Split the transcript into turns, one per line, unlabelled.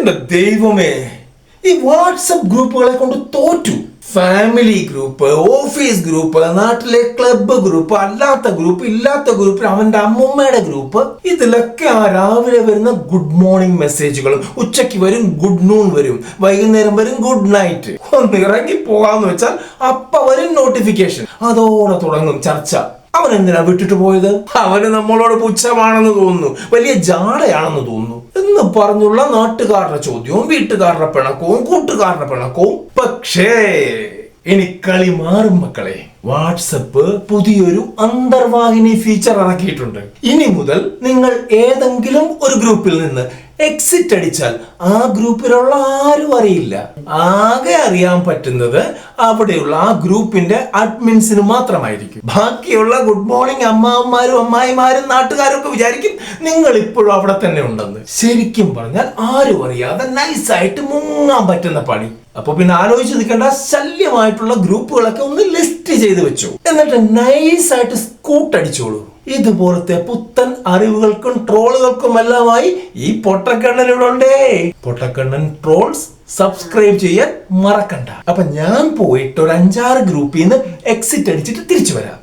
എന്റെ ദൈവമേ, ഈ വാട്സപ്പ് ഗ്രൂപ്പുകളെ കൊണ്ട് തോറ്റു. ഫാമിലി ഗ്രൂപ്പ്, ഓഫീസ് ഗ്രൂപ്പ്, നാട്ടിലെ ക്ലബ്ബ് ഗ്രൂപ്പ്, അല്ലാത്ത ഗ്രൂപ്പ്, ഇല്ലാത്ത ഗ്രൂപ്പ്, അവന്റെ അമ്മൂമ്മയുടെ ഗ്രൂപ്പ്, ഇതിലൊക്കെ ആ രാവിലെ വരുന്ന ഗുഡ് മോർണിംഗ് മെസ്സേജുകളും, ഉച്ചയ്ക്ക് വരും ഗുഡ് നൂൺ വരും, വൈകുന്നേരം വരും ഗുഡ് നൈറ്റ്. ഒന്ന് ഇറങ്ങി പോകാന്ന് വെച്ചാൽ അപ്പ വരും നോട്ടിഫിക്കേഷൻ. അതോടെ തുടങ്ങും ചർച്ച. അവൻ എന്തിനാ വിട്ടിട്ട് പോയത്? അവന് നമ്മളോട് പുച്ഛമാണെന്ന് തോന്നുന്നു, വലിയ ജാടയാണെന്ന് തോന്നുന്നു എന്ന് പറഞ്ഞുള്ള നാട്ടുകാരുടെ ചോദ്യവും വീട്ടുകാരുടെ പിണക്കവും കൂട്ടുകാരുടെ പിണക്കവും. പക്ഷേ ഇനി കളി മാറും മക്കളെ. വാട്സപ്പ് പുതിയൊരു അന്തർവാഹിനി ഫീച്ചർ ഇറക്കിയിട്ടുണ്ട്. ഇനി മുതൽ നിങ്ങൾ ഏതെങ്കിലും ഒരു ഗ്രൂപ്പിൽ നിന്ന് എക്സിറ്റ് അടിച്ചാൽ ആ ഗ്രൂപ്പിലുള്ള ആരും അറിയില്ല. ആകെ അറിയാൻ പറ്റുന്നത് അവിടെയുള്ള ആ ഗ്രൂപ്പിന്റെ അഡ്മിൻസിന് മാത്രമായിരിക്കും. ബാക്കിയുള്ള ഗുഡ് മോർണിംഗ് അമ്മാവന്മാരും അമ്മായിമാരും നാട്ടുകാരും ഒക്കെ വിചാരിക്കും നിങ്ങൾ ഇപ്പോഴും അവിടെ തന്നെ ഉണ്ടെന്ന്. ശരിക്കും പറഞ്ഞാൽ ആരും അറിയാതെ നൈസായിട്ട് മുങ്ങാൻ പറ്റുന്ന പണി. അപ്പൊ പിന്നെ ആലോചിച്ച് നിൽക്കേണ്ട, ശല്യമായിട്ടുള്ള ഗ്രൂപ്പുകളൊക്കെ ഒന്ന് ലിസ്റ്റ് ചെയ്ത് വെച്ചു, എന്നിട്ട് നൈസായിട്ട് സ്കൂട്ട് അടിച്ചോളൂ. ഇതുപോലത്തെ പുത്തൻ അറിവുകൾക്കും ട്രോളുകൾക്കും എല്ലാമായി ഈ പൊട്ടക്കണ്ണൻ ഇവിടെ ഉണ്ടേ. പൊട്ടക്കണ്ണൻ ട്രോൾസ് സബ്സ്ക്രൈബ് ചെയ്യാൻ മറക്കണ്ട. അപ്പൊ ഞാൻ പോയിട്ട് ഒരു 5-6 ഗ്രൂപ്പിൽ നിന്ന് എക്സിറ്റ് അടിച്ചിട്ട് തിരിച്ചു വരാം.